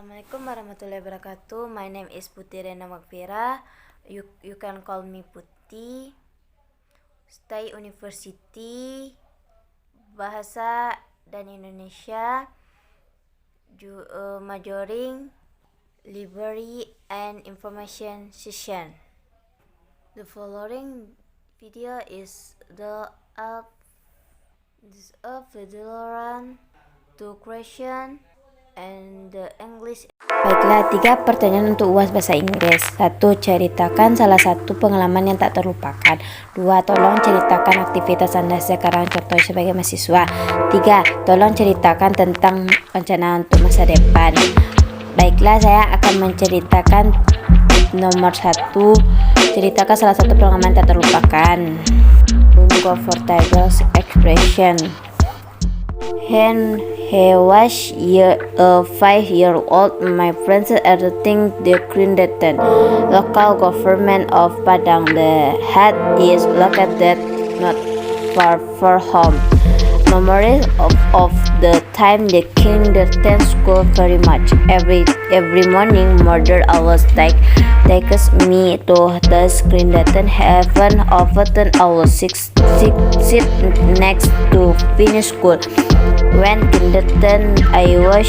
Assalamualaikum warahmatullahi wabarakatuh. My name is Putri Rena Magfira. You can call me Putih. Stay University, Bahasa dan Indonesia, majoring Library and Information Session. The following video is the Valorant to question and the English. Baiklah, 3 pertanyaan untuk UAS bahasa Inggris. 1. Ceritakan salah satu pengalaman yang tak terlupakan. 2. Tolong ceritakan aktivitas Anda sekarang, contoh sebagai mahasiswa. 3. Tolong ceritakan tentang rencana untuk masa depan. Baiklah, saya akan menceritakan nomor 1. Ceritakan salah satu pengalaman tak terlupakan. Go for Tiger's expression. When he was a 5-year-old, my friends attending the Kindergarten local government of Padang. The head is located not far from home. Memories of the time the Kindergarten school very much. Every morning, mother always takes me to the Kindergarten. Heaven often I was sit next to finish school. When kindergarten, I was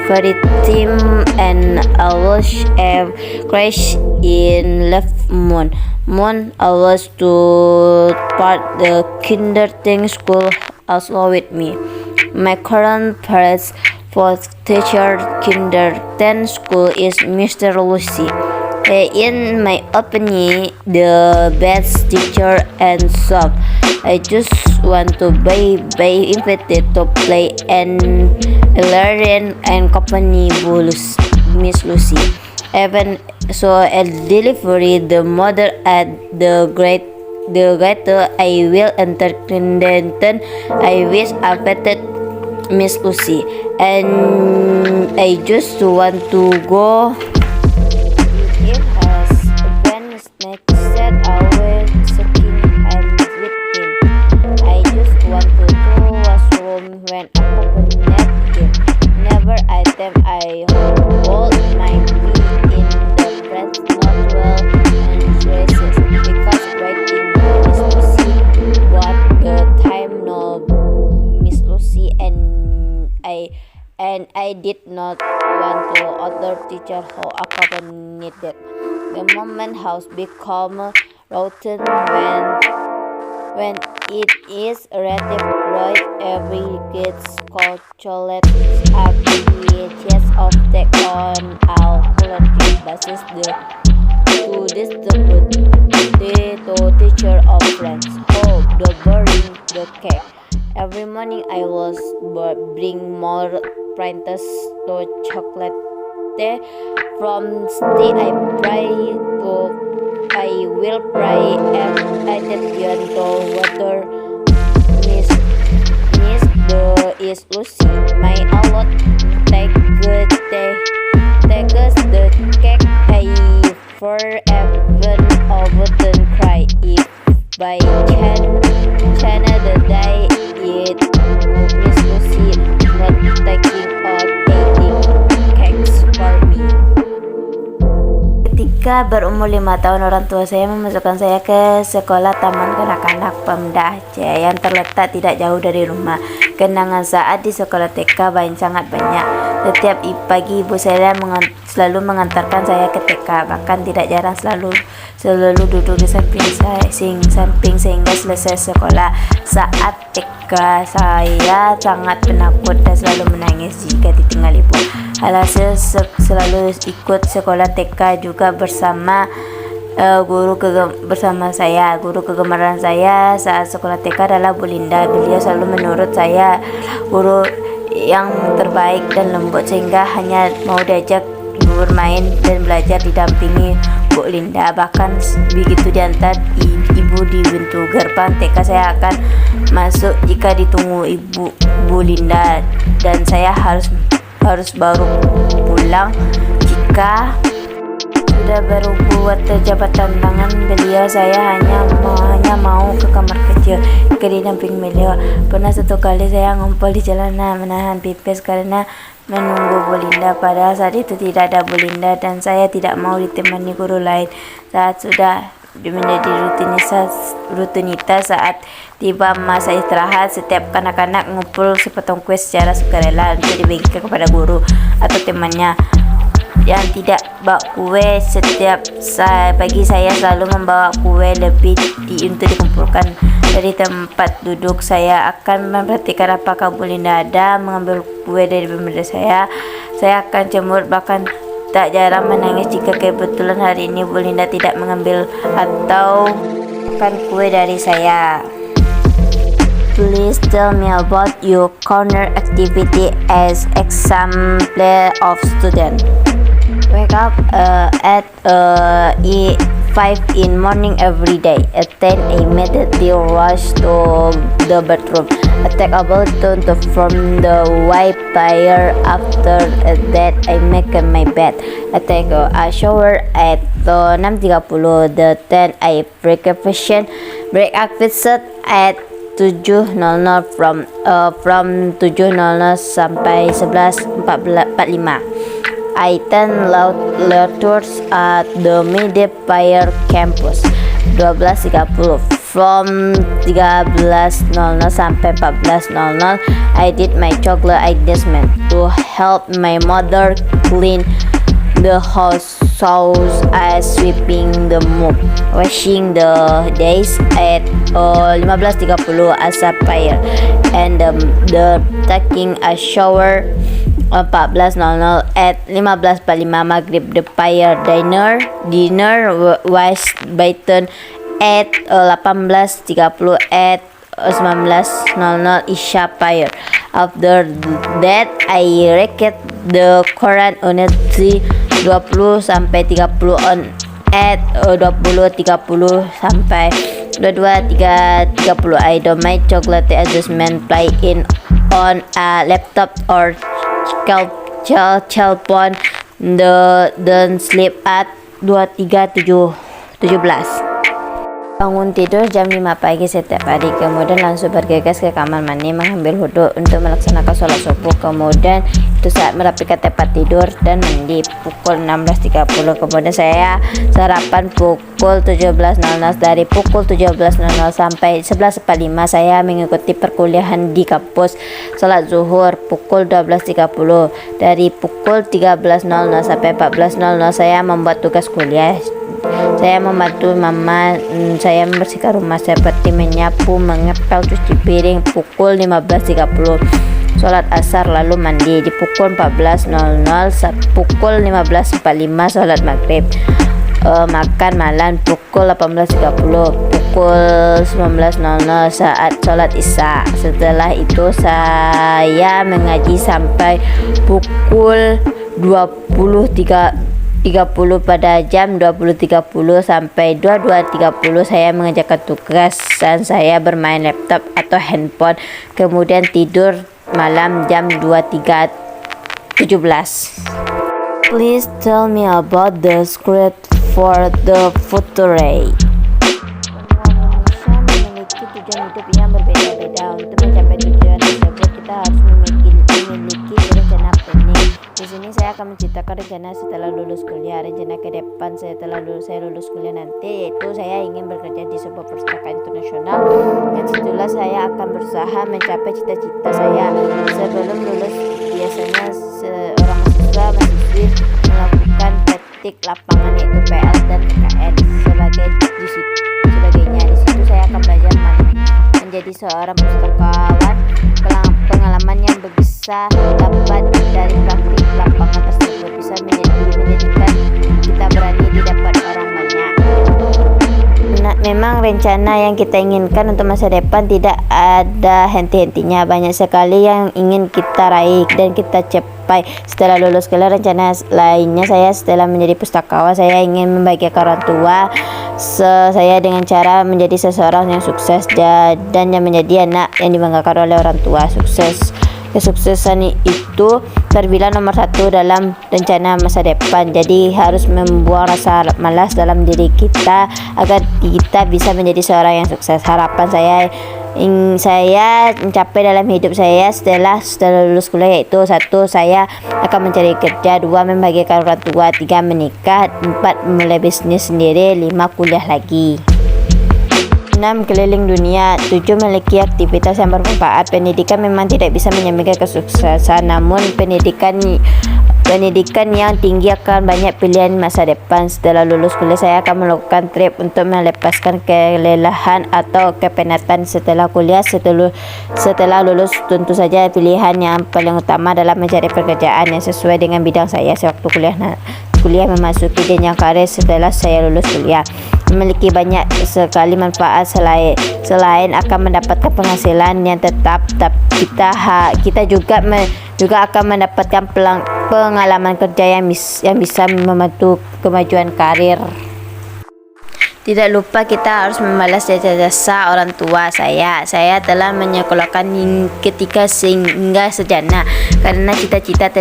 very thin and I was a crash in left moon. I was to part the kindergarten school also with me. My current parents for teacher kindergarten school is Mr. Lucy. In my opinion, the best teacher and so I just want to be invited to play and learn and company Miss Lucy. Even so, at delivery, the mother at the great I will enter kindergarten. I wish I invited Miss Lucy, and I just want to go. If as when Snake said I will skiing and with him. I just want to do washroom when accompanied him. Never item I hold my feet in the friends not well and dresses because waiting Miss Lucy what the time no Miss Lucy and I did not want to other teacher who accompanied it. The moment house become rotten when it is ready bright. Every kid's called chocolate appreciates of take on our collective basis to distribute to teacher of friends. Oh, the burning the cake. Every morning I was bring more printers to chocolate from stay I will pray and added to water Miss is Lucy. My allot take us the cake. I forever often cry if by chance the day it Miss Lucy not taking out eating cakes for me. Ketika berumur 5 tahun, orang tua saya memasukkan saya ke sekolah Taman Kanak-kanak Pemda Aceh yang terletak tidak jauh dari rumah. Kenangan saat di sekolah TK sangat banyak. Setiap pagi ibu saya selalu mengantarkan saya ke TK, bahkan tidak jarang selalu duduk di samping sehingga selesai sekolah. Saat TK saya sangat penakut dan selalu menangis jika ditinggal ibu. Alhasil selalu ikut sekolah TK juga bersama guru kegemaran saya saat sekolah TK adalah Bu Linda. Beliau selalu menurut saya guru yang terbaik dan lembut sehingga hanya mau diajak bermain dan belajar didampingi Bu Linda. Bahkan begitu diantar ibu di pintu gerbang TK, saya akan masuk jika ditunggu ibu Bu Linda, dan saya harus baru pulang jika sudah berbuat jabatan tangan beliau. Saya hanya mau ke kamar kecil ke didamping beliau. Pernah satu kali saya ngumpul di jalanan menahan pipis karena menunggu Bu Linda. Padahal saat itu tidak ada Bu Linda dan saya tidak mau ditemani guru lain. Saat sudah menjadi rutinitas saat tiba masa istirahat, setiap kanak-kanak ngumpul sepotong kue secara sukarela untuk dibagikan kepada guru atau temannya yang tidak bawa kue. Setiap pagi saya selalu membawa kue lebih untuk dikumpulkan. Dari tempat duduk saya akan memperhatikan apakah Bu Linda ada mengambil kue dari pemberi saya. Saya akan cemurut, bahkan tak jarang menangis jika kebetulan hari ini Bu Linda tidak mengambil atau makan kue dari saya. Please tell me about your corner activity as example of student. Wake up at 5 in morning every day. At 10 I immediately rush to the bathroom. I take a baton from the white fire. After that I make my bed. I take a shower at 6.30. The 10 I breakfast at 7.00 from 7.00 sampai 11.45. I attend lectures at the Midi Fire campus 12.30 from 13.00 sampai 14.00. I did my chocolate adjustment to help my mother clean the house, as sweeping the mop, washing the days at 15.30 as a fire, and the taking a shower 14.00 at 15.45 maghrib. The fire dinner was beaten at 18.30 at 19.00 Isha fire. After that I read the Quran on 20 sampai 30 on at 20.30 sampai 22.30. I do my chocolate adjustment play in on a laptop or cell phone. Then sleep at 23.17. Bangun tidur jam 5 pagi setiap hari, kemudian langsung bergegas ke kamar mandi mengambil wudhu untuk melaksanakan sholat subuh. Kemudian itu saat merapikan tempat tidur dan mandi pukul 16.30. Kemudian saya sarapan pukul 17.00. Dari pukul 17.00 sampai 11.45 saya mengikuti perkuliahan di kampus. Sholat zuhur pukul 12.30. Dari pukul 13.00 sampai 14.00 saya membuat tugas kuliah. Saya membantu mama saya membersihkan rumah seperti menyapu, mengepel, cuci piring pukul 15.30. Sholat asar lalu mandi di pukul 14.00. Pukul 15.45 sholat maghrib. Makan malam pukul 18.30. Pukul 19.00 saat sholat isya. Setelah itu saya mengaji sampai pukul 20.30. Pada jam 20.30 sampai 22.30 saya mengerjakan tugas dan saya bermain laptop atau handphone, kemudian tidur malam jam 23.17. Please tell me about the script for the future. Indonesia memiliki tujuan hidup yang berbeda-beda. Untuk mencapai tujuan tersebut kita harus memiliki rencana planning. Di sini saya akan menceritakan rencana setelah lulus kuliah. Rencana ke depan setelah saya lulus kuliah nanti yaitu saya ingin bekerja di sebuah perpustakaan internasional, dan situlah saya akan berusaha mencapai cita-cita saya. Sebelum lulus biasanya seorang mahasiswi melakukan praktik lapangan yaitu PL dan PKN sebagainya. Di situ saya akan belajar menjadi seorang pustakawan. Pengalaman yang bisa dapat dari praktik lapangan tersebut bisa menjadikan kita berani di depan orang banyak. Memang rencana yang kita inginkan untuk masa depan tidak ada henti-hentinya. Banyak sekali yang ingin kita raih dan kita capai setelah lulus kuliah. Rencana lainnya saya setelah menjadi pustakawan, saya ingin membahagiakan orang tua saya dengan cara menjadi seseorang yang sukses dan yang menjadi anak yang dibanggakan oleh orang tua. Kesuksesan itu terbilang nomor satu dalam rencana masa depan. Jadi harus membuang rasa malas dalam diri kita agar kita bisa menjadi seorang yang sukses. Harapan saya saya mencapai dalam hidup saya setelah lulus kuliah, yaitu 1. Saya akan mencari kerja, 2. Membahagiakan orang tua, 3. Menikah, 4. Memulai bisnis sendiri, 5. Kuliah lagi, 6. Keliling dunia, 7. Memiliki aktivitas yang bermanfaat. Pendidikan memang tidak bisa menjamin kesuksesan, namun pendidikan yang tinggi akan banyak pilihan masa depan. Setelah lulus kuliah, saya akan melakukan trip untuk melepaskan kelelahan atau kepenatan setelah kuliah. Setelah lulus, tentu saja pilihan yang paling utama adalah mencari pekerjaan yang sesuai dengan bidang saya. Sewaktu kuliah memasuki jenjang karir setelah saya lulus kuliah memiliki banyak sekali manfaat selain akan mendapatkan penghasilan yang tetap, kita juga akan mendapatkan pengalaman kerja yang bisa membantu kemajuan karir. Tidak lupa kita harus membalas jasa orang tua saya. Saya telah menyekolahkan ketika hingga sarjana karena cita-cita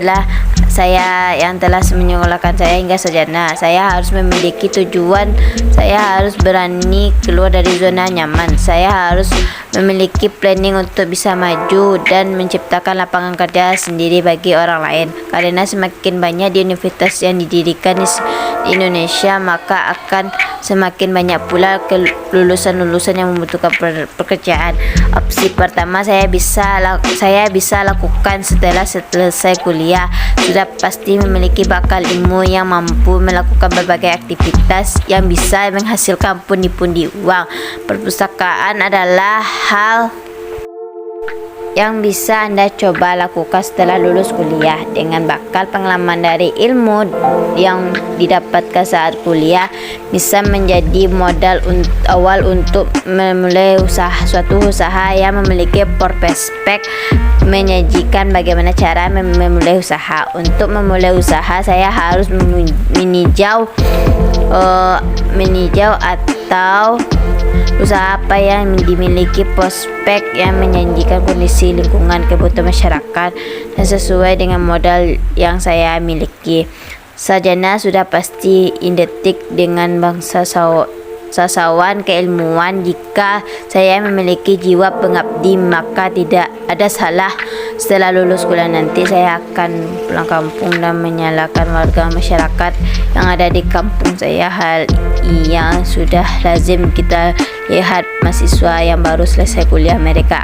saya yang telah menyekolahkan saya hingga sarjana. Saya harus memiliki tujuan. Saya harus berani keluar dari zona nyaman. Saya harus memiliki planning untuk bisa maju dan menciptakan lapangan kerja sendiri bagi orang lain. Karena semakin banyak di universitas yang didirikan di Indonesia, maka akan semakin banyak pula lulusan yang membutuhkan pekerjaan. Opsi pertama saya bisa lakukan setelah selesai kuliah, sudah pasti memiliki bakal ilmu yang mampu melakukan berbagai aktivitas yang bisa menghasilkan pundi-pundi uang. Perpustakaan adalah hal yang bisa Anda coba lakukan setelah lulus kuliah. Dengan bakal pengalaman dari ilmu yang didapatkan saat kuliah bisa menjadi modal awal untuk memulai suatu usaha yang memiliki prospek menyajikan bagaimana cara memulai usaha. Untuk memulai usaha, saya harus meninjau atau usaha apa yang dimiliki prospek yang menjanjikan kondisi lingkungan kebutuhan masyarakat dan sesuai dengan modal yang saya miliki. Sarjana sudah pasti identik dengan bangsawan keilmuan. Jika saya memiliki jiwa pengabdi, maka tidak ada salah setelah lulus kuliah nanti saya akan pulang kampung dan menyalakan warga masyarakat yang ada di kampung saya. Hal yang sudah lazim kita lihat mahasiswa yang baru selesai kuliah. Mereka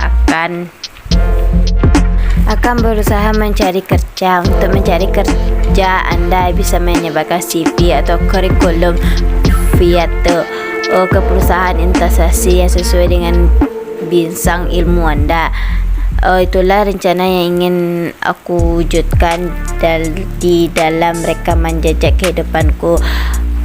akan berusaha mencari kerja. Untuk mencari kerja, Anda bisa menyebarkan CV atau kurikulum via ke perusahaan investasi yang sesuai dengan bidang ilmu Anda. Itulah rencana yang ingin aku wujudkan di dalam rekaman jejak kehidupanku.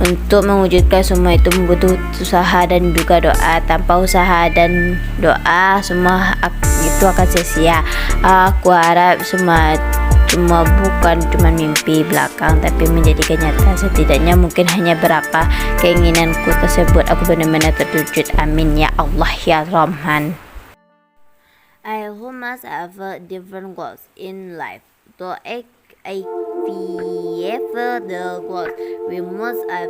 Untuk mewujudkan semua itu membutuhkan usaha dan juga doa. Tanpa usaha dan doa, semua itu akan sia-sia. Aku harap semua bukan cuma mimpi belakang, tapi menjadi kenyataan. Setidaknya mungkin hanya berapa keinginanku tersebut aku benar-benar terwujud. Amin ya Allah ya Rahman. I must have different goals in life. To achieve the goals, we must have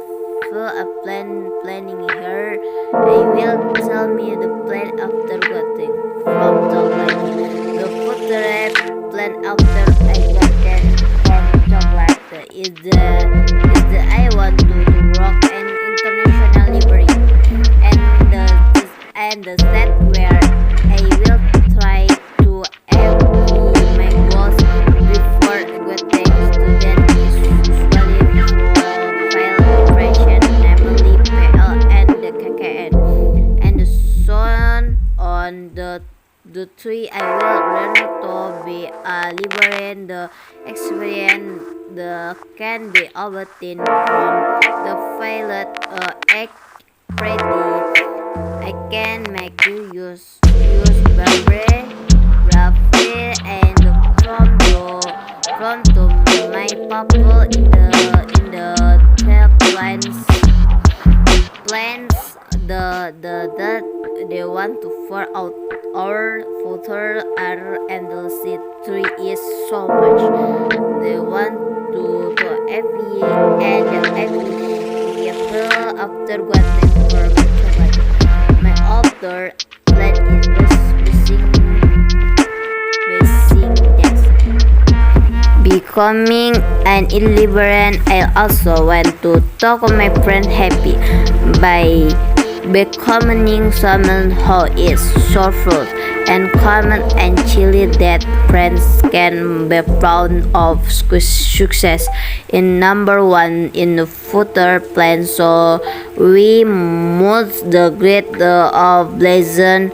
a planning here. I will tell me the plan after getting from the line. The future plan after I get from chocolate is the I want to rock an international library and the set where I will try to aim my goals before getting student is usually file operation, namely PL and the KKN, and so on. The three I will learn to be a librarian. The experience can be obtained from the pilot act pretty. I can make you use Burberry, and from to my people in the plans that they want to for out our future are endless. Three is so much they want to FE and after getting for my other plan is this. becoming an illiterate. I also want to talk my friend happy by becoming someone who is soulful and calm and chilly that friends can be proud of success in number one in the future plan. So we must the great of blazon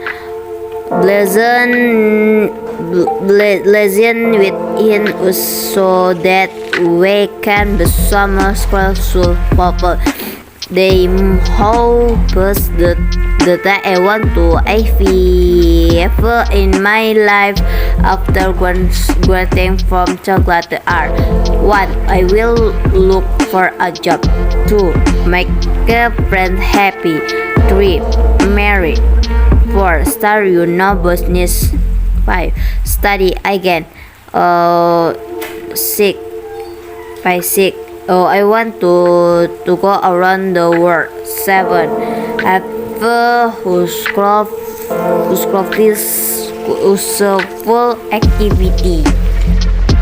within us so that we can become a successful people. They hope us that I want to achieve in my life after graduating from chocolate art. 1. I will look for a job. 2. Make a friend happy. 3. Marry. 4. Start your business. 5. Study again. 6. I want to go around the world. 7. Have useful activity.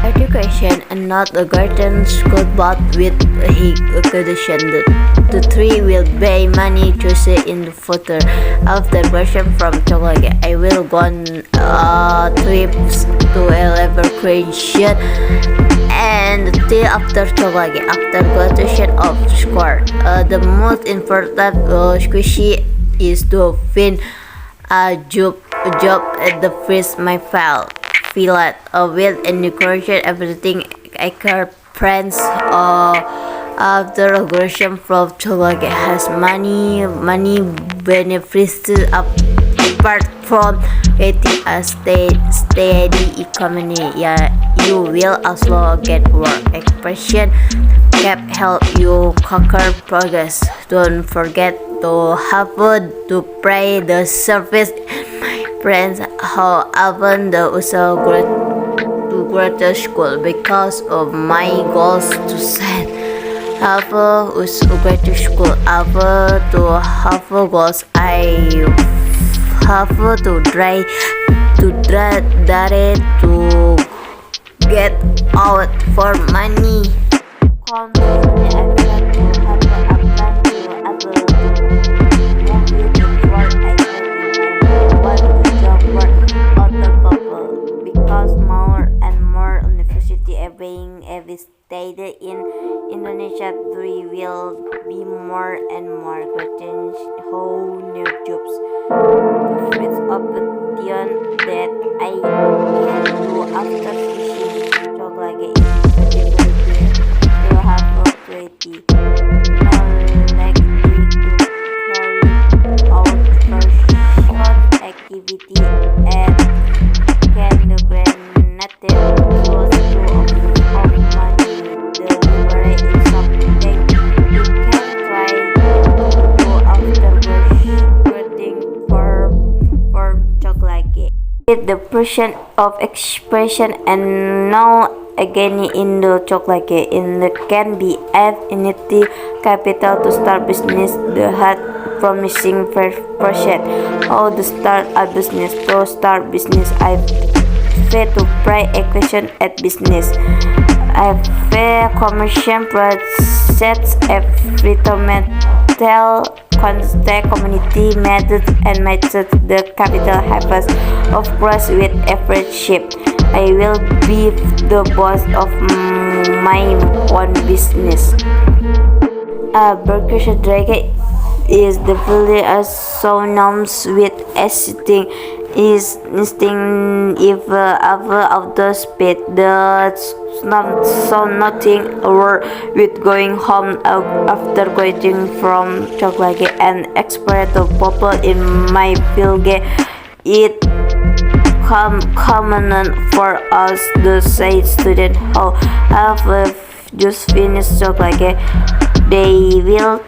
Education and not a garden school but with a education. The 3 will pay money to say in the future. After question from chocolate, I will go on trips to eleven creation. And till after chocolate, after graduation of school, the most important question is to find a job at the first my file. Fill it with education, everything I care friends after graduation from chocolate has money benefits apart from getting a steady economy. Yeah, you will also get work expression can help you conquer progress. Don't forget to have to pray the service. My friends how often the also to graduate school because of my goals to set have graduate school have to have goals. I have to try to get out for money. Because more and more university are being stated in Indonesia, there will be more and more graduates who new jobs. The first option that I can do after finishing chocolate is to have a pretty knowledge to carry out first activity and can the granted close of money. The library is something you can try to after graduating for chocolate. With the person of expression and now again in the chocolate in the can be add initiative capital to start business. The hard promising project how to start a business. To start business I fail to pray a question at business. I fail commercial process every tell contact community methods and methods the capital harvest of course with every ship. I will be the boss of my own business. A burger dragon is definitely as synonymous with existing is instinct if ever of the speed the nothing or with going home after graduating from chocolate and express the people in my field. It common for us the say student who have just finished chocolate. They will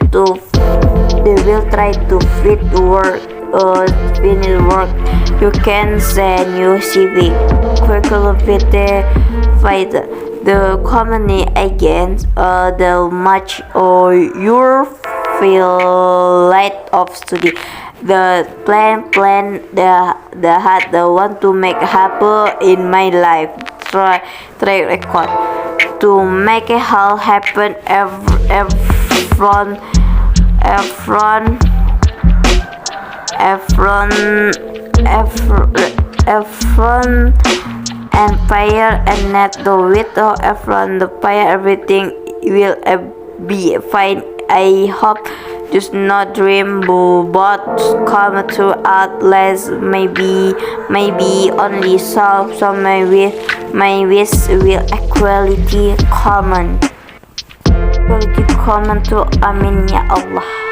try to fit work finish work. You can send your CV curriculum vitae the company against the match or your field of study. The plan the want to make happen in my life. track record. To make it all happen, Efron Empire and net the without Efron the fire everything will be fine. I hope just not dream but come to at least maybe only solve some my wish will equality common to amin ya Allah.